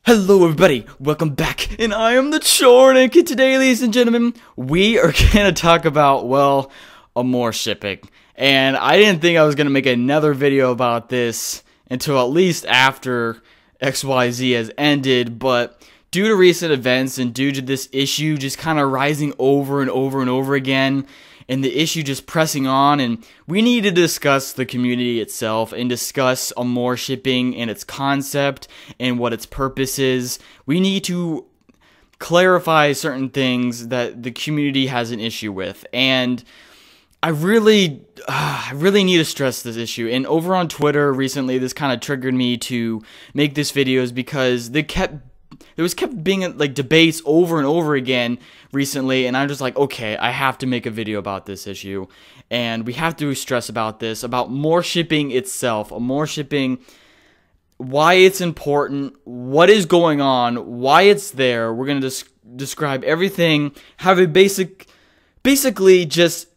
Hello everybody, welcome back, and I am TheChornick, and today, ladies and gentlemen, we are gonna talk about, well, Amourshipping. And I didn't think I was gonna make another video about this until at least after XYZ has ended, but due to recent events and due to this issue just kind of rising over and over and over again, and the issue just pressing on, and we need to discuss the community itself and discuss Amourshipping and its concept and what its purpose is. We need to clarify certain things that the community has an issue with, and I really need to stress this issue. And over on Twitter recently, this kind of triggered me to make this video, is because there was kept being like debates over and over again recently, and I'm just like, okay, I have to make a video about this issue, and we have to stress about this, about Amourshipping itself, Amourshipping, why it's important, what is going on, why it's there. We're gonna describe everything, have a basically just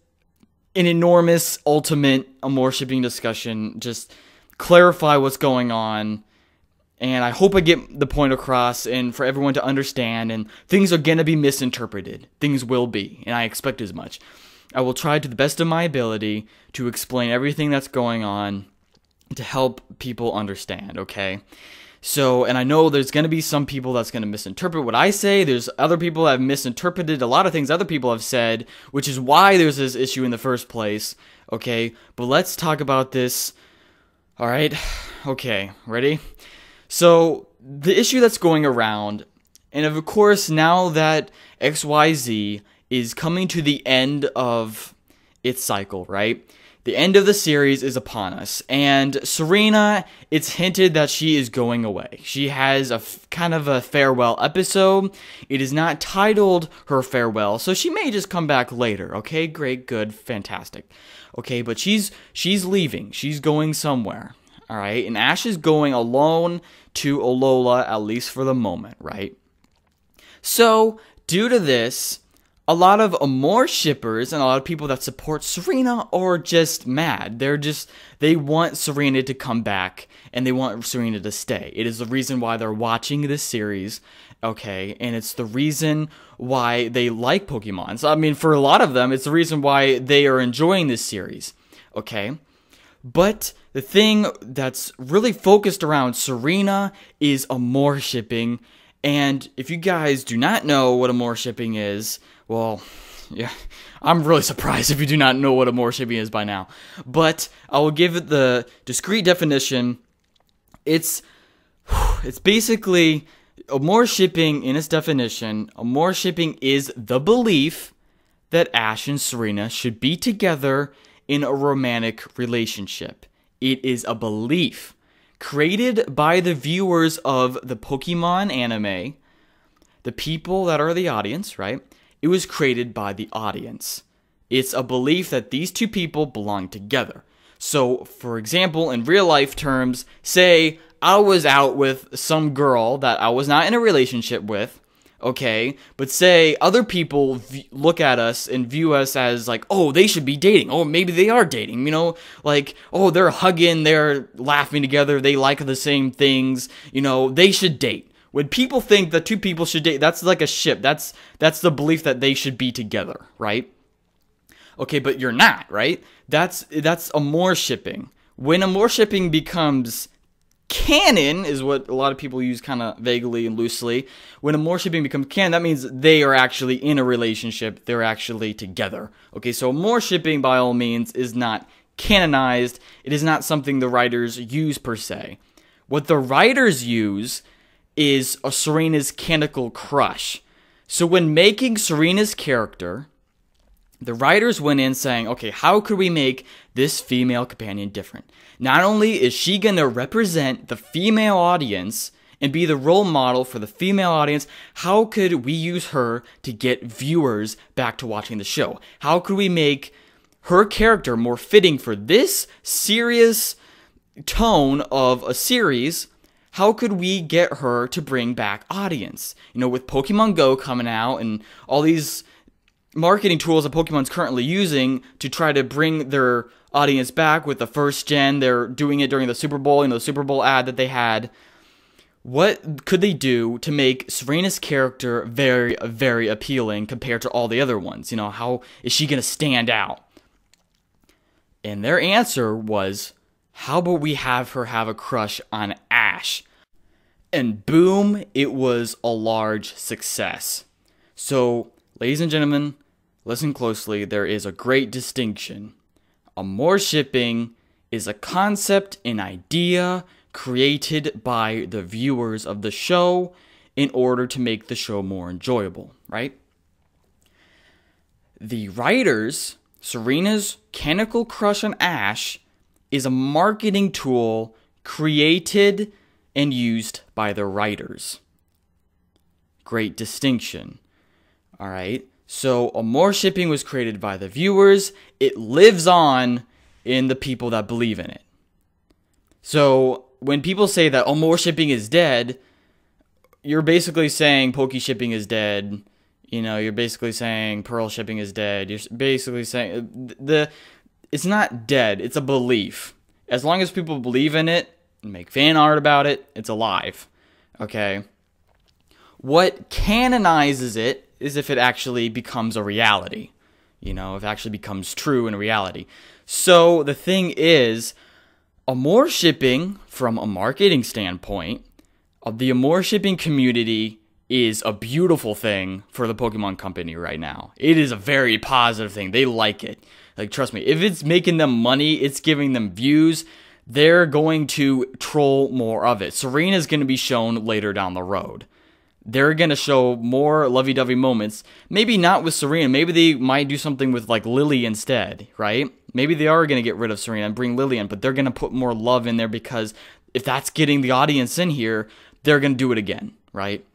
an enormous ultimate Amourshipping discussion, just clarify what's going on. And I hope I get the point across and for everyone to understand, and things are going to be misinterpreted. Things will be, and I expect as much. I will try to the best of my ability to explain everything that's going on to help people understand, okay? So, and I know there's going to be some people that's going to misinterpret what I say. There's other people that have misinterpreted a lot of things other people have said, which is why there's this issue in the first place, okay? But let's talk about this, alright? Okay, ready? So, the issue that's going around, and of course, now that XYZ is coming to the end of its cycle, right? The end of the series is upon us, and Serena, it's hinted that she is going away. She has a kind of a farewell episode. It is not titled her farewell, so she may just come back later, okay? Great, good, fantastic. Okay, but she's leaving. She's going somewhere. Alright, and Ash is going alone to Alola, at least for the moment, right? So, due to this, a lot of Amourshippers and a lot of people that support Serena are just mad. They want Serena to come back, and they want Serena to stay. It is the reason why they're watching this series, okay? And it's the reason why they like Pokemon. So, I mean, for a lot of them, it's the reason why they are enjoying this series, okay? But the thing that's really focused around Serena is Amourshipping, and if you guys do not know what Amourshipping is, well, yeah, I'm really surprised if you do not know what Amourshipping is by now. But I will give it the discrete definition. It's basically, Amourshipping in its definition, Amourshipping is the belief that Ash and Serena should be together in a romantic relationship. It is a belief created by the viewers of the Pokemon anime, the people that are the audience, right? It was created by the audience. It's a belief that these two people belong together. So, for example, in real life terms, say I was out with some girl that I was not in a relationship with, okay, but say other people look at us and view us as like, oh, they should be dating. Oh, maybe they are dating, you know, like, oh, they're hugging, they're laughing together, they like the same things, you know, they should date. When people think that two people should date, that's like a ship. That's the belief that they should be together, right? Okay, but you're not, right? That's Amourshipping. When Amourshipping becomes canon, is what a lot of people use kind of vaguely and loosely. When Amourshipping becomes canon, that means they are actually in a relationship. They're actually together. Okay, so Amourshipping, by all means, is not canonized. It is not something the writers use per se. What the writers use is a Serena's canonical crush. So when making Serena's character, the writers went in saying, okay, how could we make this female companion different? Not only is she going to represent the female audience and be the role model for the female audience, how could we use her to get viewers back to watching the show? How could we make her character more fitting for this serious tone of a series? How could we get her to bring back audience? You know, with Pokemon Go coming out and all these marketing tools that Pokemon's currently using to try to bring their audience back with the first gen. They're doing it during the Super Bowl, the Super Bowl ad that they had. what could they do to make Serena's character very, very appealing compared to all the other ones? You know, how is she going to stand out? And their answer was, how about we have her have a crush on Ash? And boom, it was a large success. So, ladies and gentlemen, listen closely, there is a great distinction. Amourshipping is a concept, an idea created by the viewers of the show in order to make the show more enjoyable, right? The writers, Serena's chemical crush on Ash, is a marketing tool created and used by the writers. Great distinction. All right. So Amourshipping was created by the viewers. It lives on in the people that believe in it. So when people say that Amourshipping is dead, you're basically saying Pokeshipping is dead. You know, you're basically saying Pearl shipping is dead. You're basically saying it's not dead. It's a belief. As long as people believe in it and make fan art about it, it's alive. Okay. What canonizes it is if it actually becomes a reality. You know, if it actually becomes true in reality. So the thing is, Amourshipping, from a marketing standpoint, the Amourshipping community is a beautiful thing for the Pokemon company right now. It is a very positive thing. They like it. Like, trust me, if it's making them money, it's giving them views, they're going to troll more of it. Serena's going to be shown later down the road. They're going to show more lovey-dovey moments. Maybe not with Serena. Maybe they might do something with, like, Lily instead, right? Maybe they are going to get rid of Serena and bring Lily in, but they're going to put more love in there because if that's getting the audience in here, they're going to do it again, right?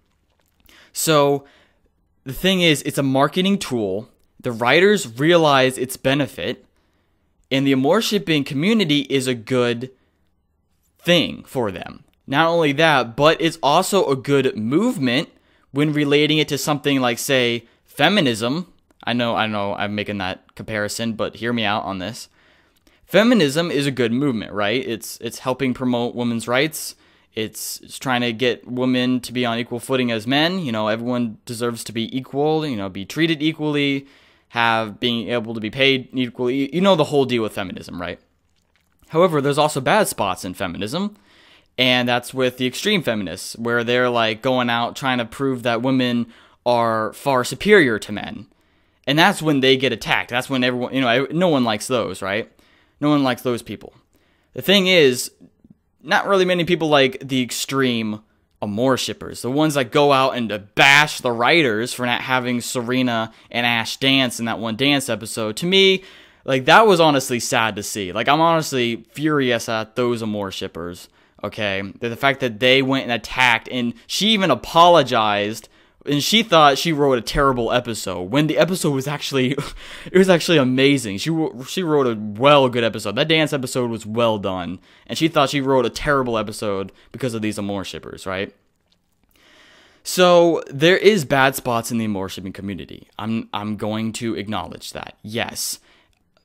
So, the thing is, it's a marketing tool. The writers realize its benefit, and the Amourshipping community is a good thing for them. Not only that, but it's also a good movement when relating it to something like, say, feminism. I know I'm making that comparison, but hear me out on this. Feminism is a good movement, right? It's helping promote women's rights. It's trying to get women to be on equal footing as men. You know, everyone deserves to be equal, you know, be treated equally, being able to be paid equally. You know the whole deal with feminism, right? However, there's also bad spots in feminism. And that's with the extreme feminists, where they're like going out trying to prove that women are far superior to men. And that's when they get attacked. That's when everyone, you know, no one likes those, right? No one likes those people. The thing is, not really many people like the extreme Amourshippers. The ones that go out and bash the writers for not having Serena and Ash dance in that one dance episode. To me, like, that was honestly sad to see. Like, I'm honestly furious at those Amourshippers. Okay, the fact that they went and attacked, and she even apologized, and she thought she wrote a terrible episode, when the episode was actually, it was actually amazing. She wrote a good episode. That dance episode was well done, and she thought she wrote a terrible episode because of these Amourshippers, right? So, there is bad spots in the Amourshipping community. I'm going to acknowledge that, yes.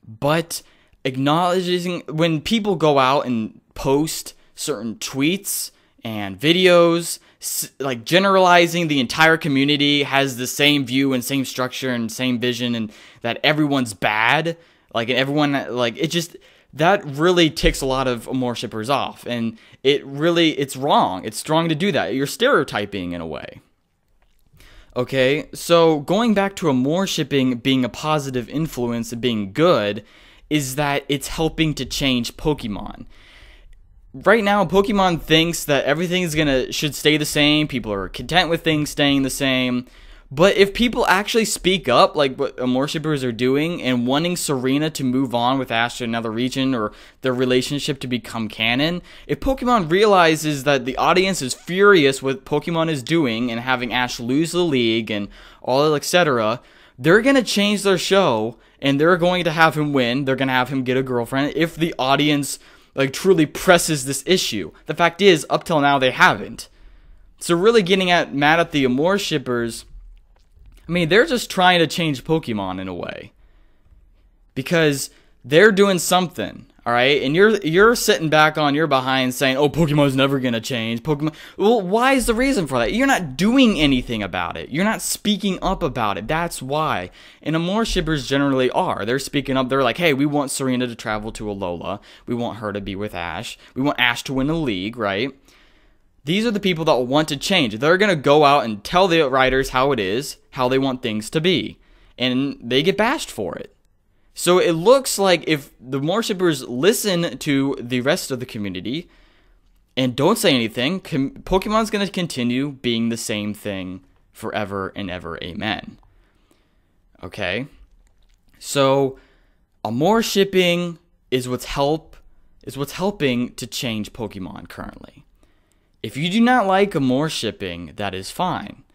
But acknowledging, when people go out and post certain tweets and videos, like generalizing the entire community has the same view and same structure and same vision, and that everyone's bad, like, and everyone, like, it just, that really ticks a lot of Amourshippers off, and it's wrong. It's wrong to do that. You're stereotyping in a way. Okay, so going back to Amourshipping being a positive influence and being good, is that it's helping to change Pokemon. Right now, Pokemon thinks that everything should stay the same. People are content with things staying the same. But if people actually speak up, like what Amourshippers are doing, and wanting Serena to move on with Ash to another region, or their relationship to become canon, if Pokemon realizes that the audience is furious with what Pokemon is doing and having Ash lose the league and all, etc., they're going to change their show, and they're going to have him win. They're going to have him get a girlfriend if the audience, like, truly presses this issue. The fact is, up till now, they haven't. So really getting mad at the Amourshippers, I mean, they're just trying to change Pokemon in a way. Because they're doing something. All right, and you're sitting back on your behind saying, "Oh, Pokemon's never gonna change." Pokemon. Well, why is the reason for that? You're not doing anything about it. You're not speaking up about it. That's why. And Amourshipers generally are. They're speaking up. They're like, "Hey, we want Serena to travel to Alola. We want her to be with Ash. We want Ash to win the league." Right? These are the people that want to change. They're gonna go out and tell the writers how it is, how they want things to be, and they get bashed for it. So it looks like if the Amourshipers listen to the rest of the community and don't say anything, Pokemon's going to continue being the same thing forever and ever. Amen. Okay? So Amourshipping is what's helping to change Pokemon currently. If you do not like Amourshipping, that is fine.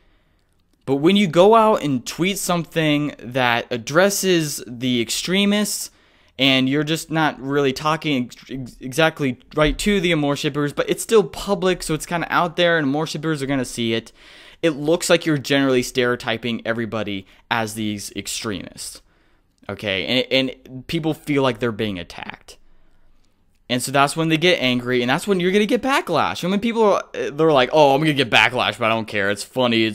But when you go out and tweet something that addresses the extremists, and you're just not really talking exactly right to the Amourshipers, but it's still public, so it's kind of out there, and Amourshipers are going to see it, it looks like you're generally stereotyping everybody as these extremists. Okay? And people feel like they're being attacked. And so that's when they get angry, and that's when you're going to get backlash. And when people they're like, "Oh, I'm going to get backlash, but I don't care. It's funny.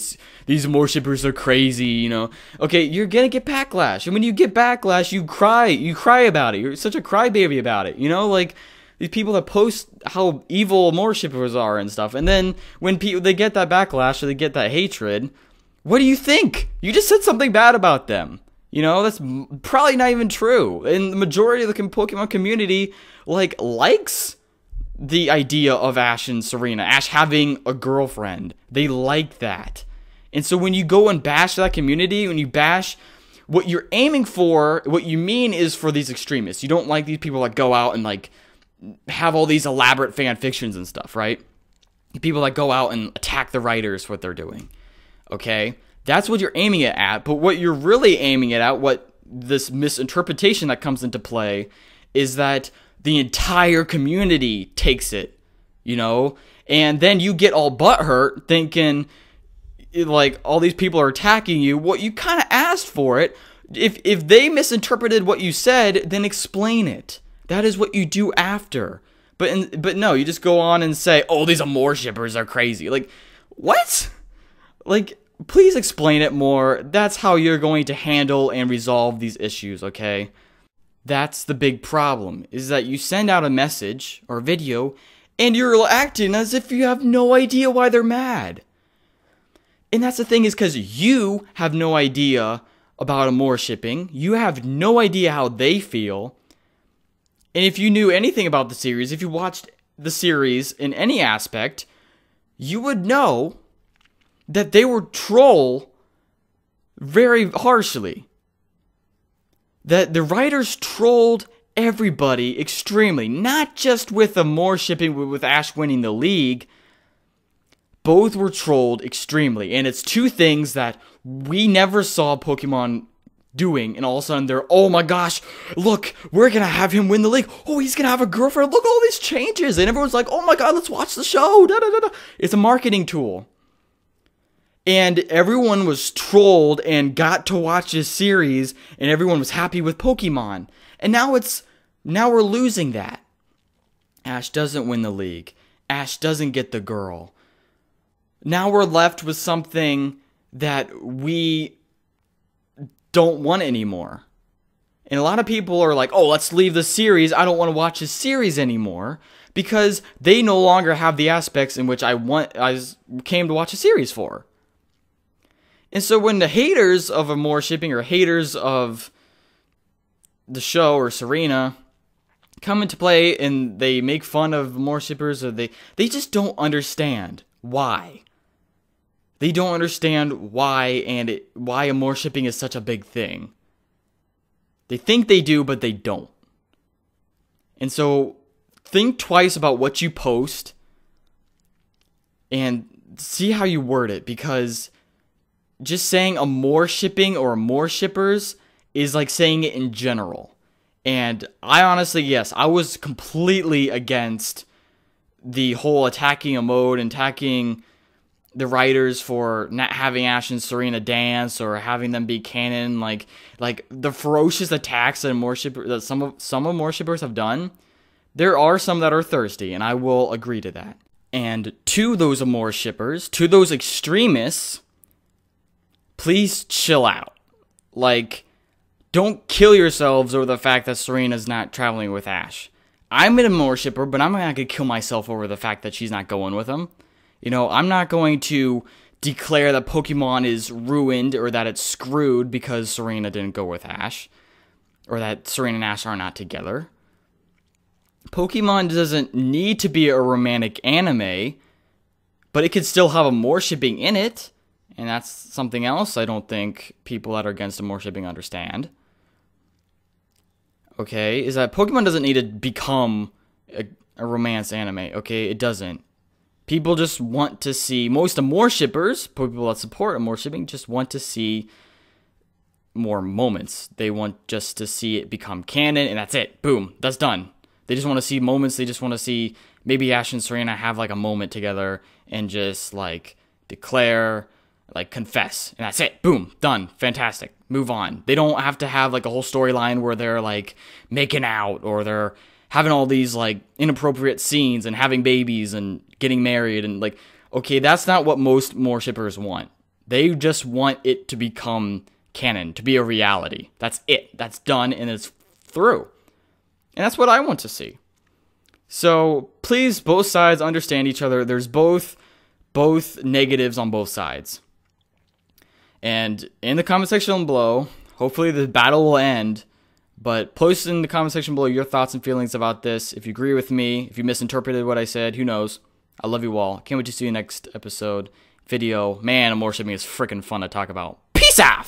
These Amourshipers are crazy, you know." Okay, you're going to get backlash. And when you get backlash, you cry. You cry about it. You're such a crybaby about it. You know, like these people that post how evil Amourshipers are and stuff. And then when they get that backlash or they get that hatred, what do you think? You just said something bad about them. You know, that's probably not even true. And the majority of the Pokemon community likes the idea of Ash and Serena. Ash having a girlfriend. They like that. And so when you go and bash that community, when you bash what you're aiming for, what you mean is for these extremists. You don't like these people that go out and have all these elaborate fan fictions and stuff, right? People that go out and attack the writers for what they're doing. Okay? That's what you're aiming it at, but what you're really aiming it at, what this misinterpretation that comes into play, is that the entire community takes it, you know? And then you get all butthurt thinking, all these people are attacking you. Well, you kind of asked for it. If they misinterpreted what you said, then explain it. That is what you do after. But no, you just go on and say, "Oh, these Amourshipers are crazy." What? Please explain it more. That's how you're going to handle and resolve these issues, okay? That's the big problem, is that you send out a message or video, and you're acting as if you have no idea why they're mad. And that's the thing, is because you have no idea about Amourshiping. You have no idea how they feel. And if you knew anything about the series, if you watched the series in any aspect, you would know that they were troll very harshly. That the writers trolled everybody extremely. Not just with Amourshiping, with Ash winning the league. Both were trolled extremely. And it's two things that we never saw Pokemon doing. And all of a sudden they're, "Oh my gosh, look, we're going to have him win the league. Oh, he's going to have a girlfriend. Look at all these changes." And everyone's like, "Oh my god, let's watch the show." Da, da, da, da. It's a marketing tool. And everyone was trolled and got to watch this series, and everyone was happy with Pokemon. And now we're losing that. Ash doesn't win the league. Ash doesn't get the girl. Now we're left with something that we don't want anymore. And a lot of people are like, "Oh, let's leave the series. I don't want to watch this series anymore," because they no longer have the aspects in which I came to watch a series for. And so when the haters of Amourshiping or haters of the show or Serena come into play and they make fun of Amourshipers, or they just don't understand why. They don't understand why why Amourshiping is such a big thing. They think they do, but they don't. And so think twice about what you post and see how you word it, because just saying Amourshiping or Amourshipers is like saying it in general. And I honestly, yes, I was completely against the whole attacking a mode and attacking the writers for not having Ash and Serena dance or having them be canon, like the ferocious attacks that some of Amorshippers have done. There are some that are thirsty, and I will agree to that. And to those Amorshippers, to those extremists, please chill out. Like, don't kill yourselves over the fact that Serena's not traveling with Ash. I'm an Amorshipper, but I'm not going to kill myself over the fact that she's not going with him. You know, I'm not going to declare that Pokemon is ruined or that it's screwed because Serena didn't go with Ash. Or that Serena and Ash are not together. Pokemon doesn't need to be a romantic anime, but it could still have Amorshipping in it. And that's something else I don't think people that are against Amorshipping understand. Okay, is that Pokemon doesn't need to become a romance anime. Okay, it doesn't. People just want to see, most Amorshippers, people that support Amorshipping, just want to see more moments. They want just to see it become canon, and that's it. Boom, that's done. They just want to see moments. They just want to see maybe Ash and Serena have like a moment together and just like declare, like confess, and that's it. Boom, done. Fantastic. Move on. They don't have to have like a whole storyline where they're like making out or they're having all these like inappropriate scenes and having babies and getting married and like, okay, that's not what most Amorshippers want. They just want it to become canon, to be a reality. That's it. That's done and it's through. And that's what I want to see. So please, both sides understand each other. There's both negatives on both sides. And in the comment section below, hopefully the battle will end. But post in the comment section below your thoughts and feelings about this. If you agree with me, if you misinterpreted what I said, who knows? I love you all. Can't wait to see you next episode, video. Man, Amorshipping is freaking fun to talk about. Peace out!